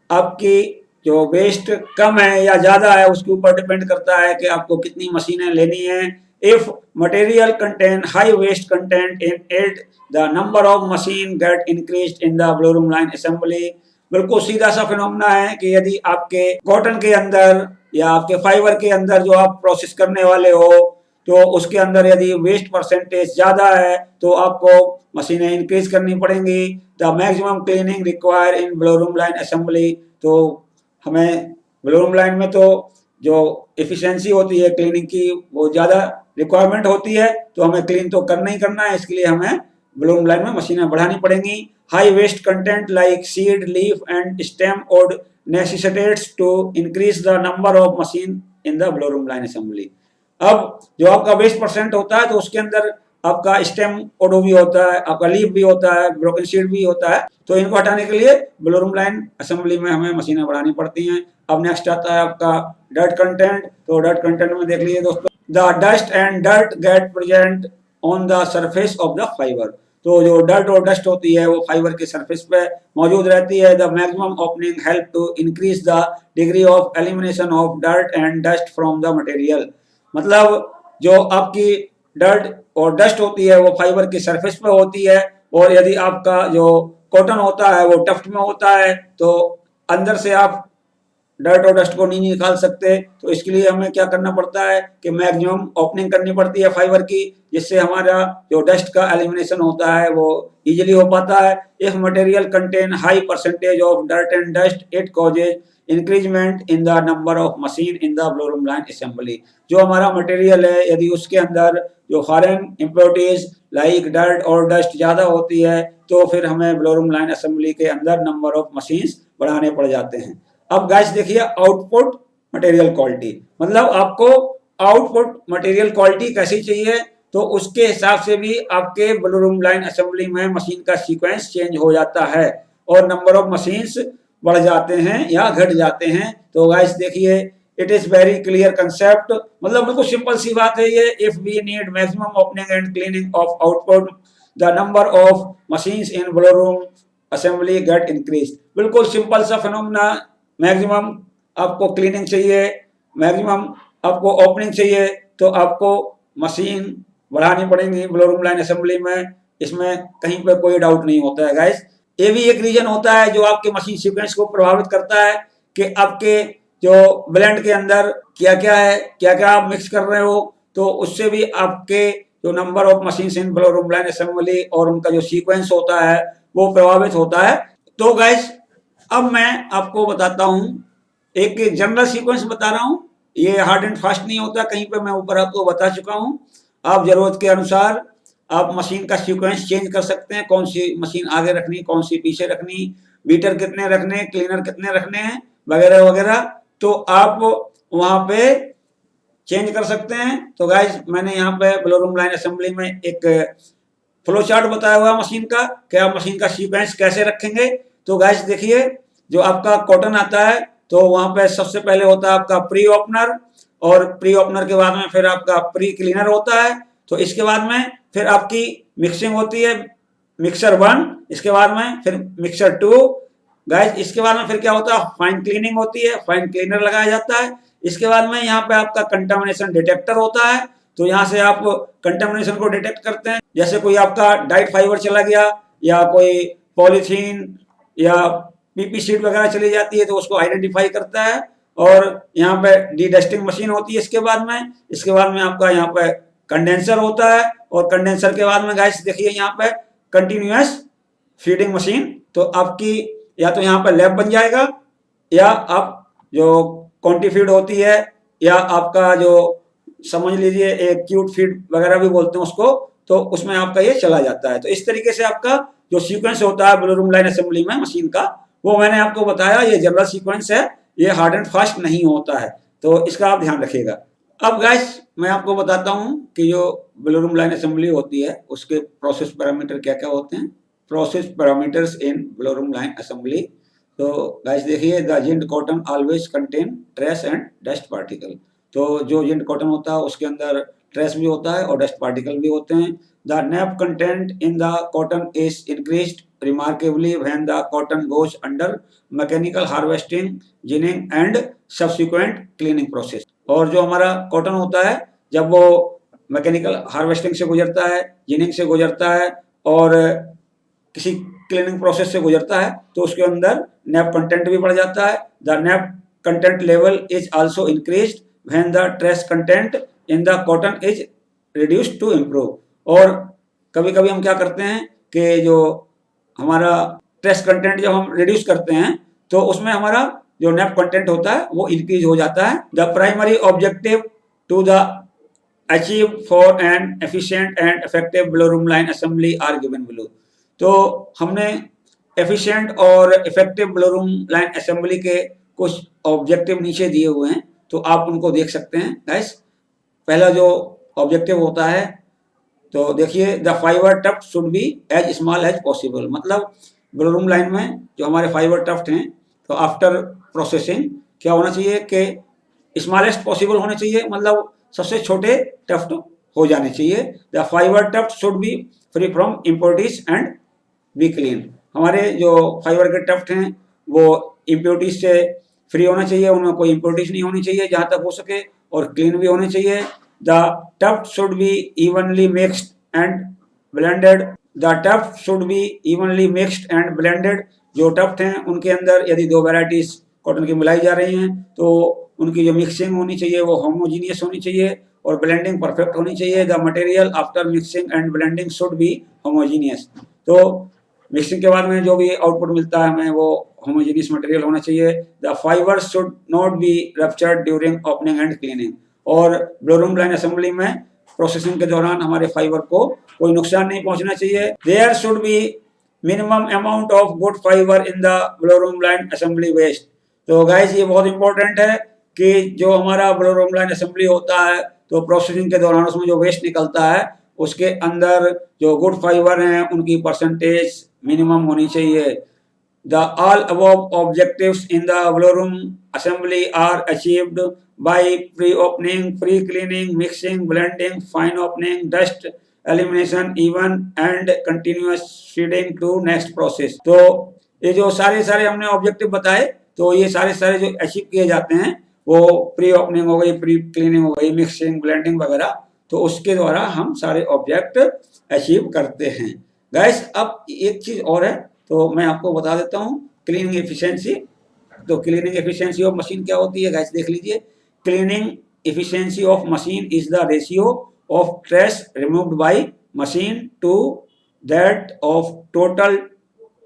Speaker 1: आपकी जो वेस्ट कम है या ज़्यादा है उसके ऊपर डिपेंड करता है कि आपको कितनी मशीनें लेनी है। If material contain high waste content in it, the number of machine gate increase in the blow room line assembly. बिल्कुल सीधा सा फिनोमेना है कि यदि आपके कॉटन के अंदर या आपके फाइबर के अंदर जो आप प्रोसेस करने वाले हो तो उसके अंदर यदि वेस्ट परसेंटेज ज़्यादा है तो आपको मशीनें इंक्रीज करनी पड़ेंगी। The maximum cleaning require in blow room line assembly. तो हमें ब्लो रूम लाइन में तो जो एफिशिएंसी होती है क्लीनिंग की वो ज़्यादा रिक्वायरमेंट होती है, तो हमें क्लीन तो करना ही करना है, इसके लिए हमें ब्लो रूम लाइन में मशीनें बढ़ानी पड़ेंगी। High waste content like seed, leaf and stem would necessitates to increase the number of machine in the blow room line assembly. अब जो आपका वेस्ट परसेंट होता है तो उसके अंदर आपका स्टेम ओडो भी होता है, आपका लीफ भी होता है, ब्रोकन सीड भी होता है, तो इनको हटाने के लिए ब्लो रूम लाइन असेंबली में हमें मशीनें बढ़ानी पड़ती हैं। अब नेक्स्ट आता है आपका डर्ट कंटेंट। तो डर्ट कंटेंट में देख लीजिए दोस्तों, the dust and dirt get present on the surface of the fibre. तो जो डर्ट और डस्ट होती है वो फाइबर के सरफेस पे मौजूद रहती है। The maximum opening help to increase the degree of elimination of dirt and dust from the material. मतलब जो आपकी डर्ट और डस्ट होती है वो फाइबर के सरफेस पे होती है, और यदि आपका जो कॉटन होता है वो टफ्ट में होता है तो अंदर से आप डर्ट और डस्ट को नहीं निकाल सकते। तो इसके लिए हमें क्या करना पड़ता है कि मैक्सिमम ओपनिंग करनी पड़ती है फाइबर की, जिससे हमारा जो डस्ट का एलिमिनेशन होता है वो इजीली हो पाता है। If material contain high percentage of dirt and dust it causes increment in the number of machine in the blow room line assembly. जो हमारा मटेरियल है यदि उसके अंदर जो फॉरेन इम्प्योरिटीज लाइक डर्ट और डस्ट ज़्यादा होती है तो फिर हमें ब्लो रूम लाइन असेंबली के अंदर नंबर ऑफ मशीन्स बढ़ाने पड़ जाते हैं। अब गाइस देखिए, आउटपुट मटेरियल क्वालिटी, मतलब आपको आउटपुट मटेरियल क्वालिटी कैसी चाहिए तो उसके हिसाब से भी आपके ब्लो रूम लाइन असेंबली में मशीन का सीक्वेंस चेंज हो जाता है और नंबर ऑफ मशीन्स बढ़ जाते हैं या घट जाते हैं। तो गाइस देखिए, it is very clear concept, मतलब बिल्कुल सिंपल सी बात है ये। If we need maximum opening and cleaning of output, the number of machines in blow room assembly get increase. बिल्कुल सिंपल सा फिनोमेना। मैक्सिमम आपको क्लीनिंग चाहिए, मैक्सिमम आपको ओपनिंग चाहिए, तो आपको मशीन बढ़ानी पड़ेगी ब्लो रूम लाइन असेंबली में। इसमें कहीं पे कोई डाउट नहीं होता है गाइस। ये भी एक रीजन होता है जो आपके मशीन सीक्वेंस को प्रभावित करता है कि आपके जो ब्लेंड के अंदर क्या क्या है, क्या क्या आप मिक्स कर रहे हो, तो उससे भी आपके जो number of machine in blow room line assembly और उनका जो सीक्वेंस होता है वो प्रभावित होता है। तो गाइस अब मैं आपको बताता हूं, एक जनरल सीक्वेंस बता रहा हूं, ये हार्ड एंड फास्ट नहीं होता, कहीं पे मैं ऊपर आपको बता चुका हूं। आप जरूरत के अनुसार आप मशीन का सीक्वेंस चेंज कर सकते हैं, कौन सी मशीन आगे रखनी, कौन सी पीछे रखनी, बीटर कितने रखने, क्लीनर कितने रखने हैं, वगैरह वगैरह, तो आप वहां पे चेंज कर सकते हैं। तो गाइज मैंने यहाँ पे ब्लो रूम लाइन असेंबली में एक फ्लो चार्ट बताया हुआ मशीन का कि आप मशीन का सीक्वेंस कैसे रखेंगे। तो गाइस देखिए, जो आपका कॉटन आता है तो वहां पे सबसे पहले होता है आपका प्री ओपनर, और प्री ओपनर के बाद में फिर आपका प्री क्लीनर होता है। तो इसके बाद में फिर आपकी मिक्सिंग होती है, मिक्सर 1, इसके बाद में फिर मिक्सर 2। गाइस इसके बाद में फिर क्या होता है, फाइन क्लीनिंग होती है, फाइन क्लीनर लगाया जाता है। इसके बाद में यहाँ पे आपका कंटामिनेशन डिटेक्टर होता है, तो यहाँ से आप कंटामिनेशन को डिटेक्ट करते हैं। जैसे कोई आपका डाइट फाइबर चला गया या कोई पॉलीथीन या पीपी शीट वगैरह चली जाती है तो उसको आइडेंटिफाई करता है। और यहाँ पे डी डस्टिंग मशीन होती है इसके बाद में आपका यहाँ पे कंडेंसर होता है, और कंडेंसर के बाद में गाइस देखिए यहाँ पे कंटिन्यूअस फीडिंग मशीन। तो आपकी या तो यहाँ पे लैब बन जाएगा, या आप जो क्वांटी फीड होती है, या आपका जो समझ लीजिए एक क्यूट फीड वगैरह भी बोलते हैं उसको, तो उसमें आपका ये चला जाता है। तो इस तरीके से आपका जो सीक्वेंस होता है ब्लो रूम लाइन असेंबली में मशीन का, वो मैंने आपको बताया, ये जनरल सीक्वेंस है, ये हार्ड एंड फास्ट नहीं होता है, तो इसका आप ध्यान रखिएगा। अब गाइस मैं आपको बताता हूं कि जो ब्लो रूम लाइन असेंबली होती है उसके प्रोसेस पैरामीटर क्या क्या होते हैं। process parameters in blow room line assembly. तो गाइस देखिए, the ginned cotton always contain trace and dust particle. तो जो जिंट कॉटन होता है उसके अंदर ट्रेस भी होता है और डस्ट पार्टिकल भी होते हैं। The nep content in the cotton is increased remarkably when the cotton goes under mechanical harvesting, ginning and subsequent cleaning process. और जो हमारा कॉटन होता है जब वो मैकेनिकल हार्वेस्टिंग से गुजरता है, जिनिंग से गुजरता है और किसी क्लीनिंग प्रोसेस से गुजरता है तो उसके अंदर नैप कंटेंट भी बढ़ जाता है। The nep content level is also increased when the trash content in the cotton is reduced to improve. और कभी कभी हम क्या करते हैं कि जो हमारा ट्रेस कंटेंट जब हम रिड्यूस करते हैं तो उसमें हमारा जो नैप कंटेंट होता है वो इंक्रीज हो जाता है। The primary objective to the achieve for an efficient and effective blow room line assembly are given below. तो हमने एफिशिएंट और effective blow room line assembly के कुछ ऑब्जेक्टिव नीचे दिए हुए हैं, तो आप उनको देख सकते हैं गाइस। पहला जो ऑब्जेक्टिव होता है तो देखिए, the fibre tuft should be as small as possible. मतलब ब्लो रूम लाइन में जो हमारे फाइबर टफ्ट हैं तो आफ्टर प्रोसेसिंग क्या होना चाहिए कि स्मॉलेस्ट पॉसिबल होने चाहिए, मतलब सबसे छोटे टफ्ट हो जाने चाहिए। The fibre tuft should be free from impurities and be clean. हमारे जो फाइबर के टफ्ट हैं वो इम्प्योरिटीज से फ्री होना चाहिए, उनमें कोई इम्प्योरिटीज नहीं होनी चाहिए जहां तक हो सके, और क्लीन भी होने चाहिए। The tuft should be evenly mixed and blended. The tuft should be evenly mixed and blended. जो टफ्ट हैं उनके अंदर यदि दो वेराइटीज कॉटन की मिलाई जा रही हैं तो उनकी जो मिक्सिंग होनी चाहिए वो होमोजीनियस होनी चाहिए और ब्लेंडिंग परफेक्ट होनी चाहिए। The material after mixing and blending should be homogeneous. तो मिक्सिंग के बाद में जो भी आउटपुट मिलता है हमें वो होमोजीनियस मटेरियल होना चाहिए। The fibre should not be ruptured during opening and cleaning. और ब्लो रूम लाइन असेंबली में प्रोसेसिंग के दौरान हमारे फाइबर को कोई नुकसान नहीं पहुंचना चाहिए। There should be minimum amount of good fibre in the blow room line assembly waste. तो गाइस ये बहुत इंपॉर्टेंट है कि जो हमारा ब्लो रूम लाइन असेंबली होता है तो प्रोसेसिंग के दौरान उसमें जो वेस्ट निकलता है उसके अंदर जो गुड फाइबर हैं उनकी परसेंटेज मिनिमम होनी चाहिए। The all above objectives in the blow room assembly are achieved by pre-opening, pre-cleaning, mixing, blending, fine opening, dust elimination, even and continuous feeding to next process। तो ये जो सारे हमने objective बताए तो ये सारे जो अचीव किए जाते हैं वो प्री ओपनिंग हो गई, प्री क्लीनिंग हो गई, मिक्सिंग, ब्लेंडिंग वगैरह, तो उसके द्वारा हम सारे ऑब्जेक्ट अचीव करते हैं। गाइस अब एक चीज और है तो मैं आपको बता देता हूँ, क्लीनिंग एफिशिएंसी। तो क्लीनिंग एफिशिएंसी ऑफ मशीन क्या होती है गाइस, देख लीजिए। Cleaning efficiency of machine is the ratio of trash removed by machine to that of total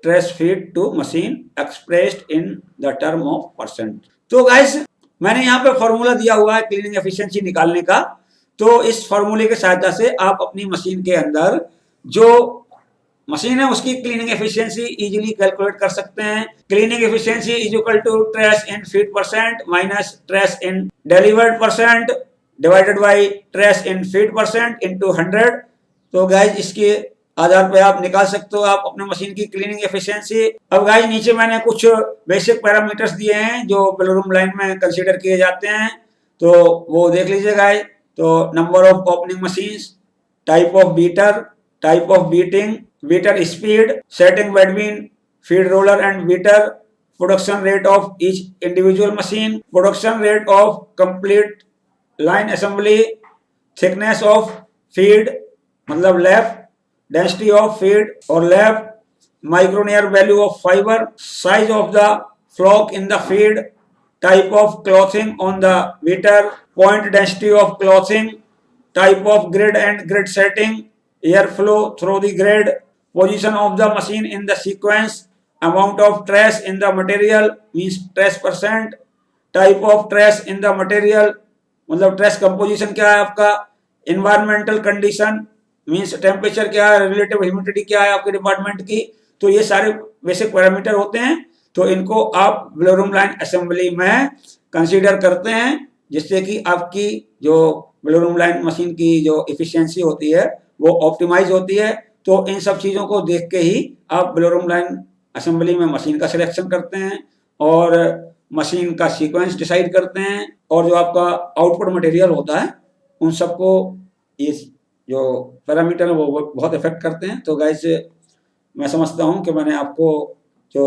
Speaker 1: trash feed to machine expressed in the term of percent. तो guys मैंने यहाँ पे formula दिया हुआ है क्लीनिंग एफिशिएंसी निकालने का। तो इस फॉर्मूले की सहायता से आप अपनी मशीन के अंदर जो मशीन है उसकी क्लीनिंग एफिशिएंसी इजीली कैलकुलेट कर सकते हैं। Cleaning efficiency is equal to trash in feed percent minus trash in delivered percent divided by trash in feed percent into 100। तो गाइस इसके आधार पे आप निकाल सकते हो आप अपने मशीन की क्लीनिंग एफिशिएंसी। अब गाइस नीचे मैंने कुछ बेसिक पैरामीटर्स दिए हैं जो ब्लो रूम लाइन में कंसीडर किए जाते हैं, तो वो देख लीजिए गाइस। तो number of opening machines, type of beater, type of beating, beater speed, setting between feed roller and beater, production rate of each individual machine, production rate of complete line assembly, thickness of feed मतलब lap, density of feed or lap, micronear value of fiber, size of the flock in the feed, type of clothing on the beater, point density of clothing, type of grid and grid setting, airflow through the grid, position of the machine in the sequence, amount of trace in the material means trace percent, type of trace in the material मतलब trace composition क्या है आपका, environmental condition means temperature क्या है, relative humidity क्या है आपके department की। तो ये सारे बेसिक पैरामीटर होते हैं, तो इनको आप ब्लो रूम लाइन असेंबली में कंसीडर करते हैं जिससे कि आपकी जो ब्लो रूम लाइन मशीन की जो इफिशियंसी होती है वो ऑप्टिमाइज होती है तो इन सब चीज़ों को देख के ही आप ब्लोरूम लाइन असेंबली में मशीन का सिलेक्शन करते हैं और मशीन का सीक्वेंस डिसाइड करते हैं, और जो आपका आउटपुट मटेरियल होता है उन सबको इस जो पैरामीटर है वो बहुत इफेक्ट करते हैं। तो गाइस मैं समझता हूँ कि मैंने आपको जो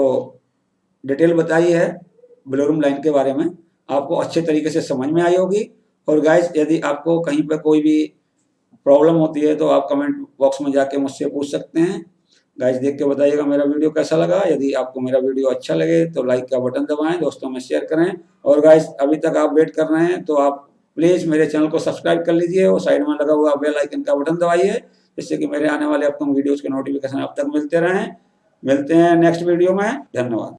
Speaker 1: डिटेल बताई है ब्लोरूम लाइन के बारे में आपको अच्छे तरीके से समझ में आई होगी। और गाइस यदि आपको कहीं पर कोई भी प्रॉब्लम होती है तो आप कमेंट बॉक्स में जाके मुझसे पूछ सकते हैं। गाइस देख के बताइएगा मेरा वीडियो कैसा लगा। यदि आपको मेरा वीडियो अच्छा लगे तो लाइक का बटन दबाएं, दोस्तों में शेयर करें। और गाइस अभी तक आप वेट कर रहे हैं तो आप प्लीज़ मेरे चैनल को सब्सक्राइब कर लीजिए और साइड में लगा हुआ बेल आइकन का बटन दबाइए, जिससे कि मेरे आने वाले अपकमिंग वीडियोज़ के नोटिफिकेशन आप तक मिलते रहें। मिलते हैं नेक्स्ट वीडियो में। धन्यवाद।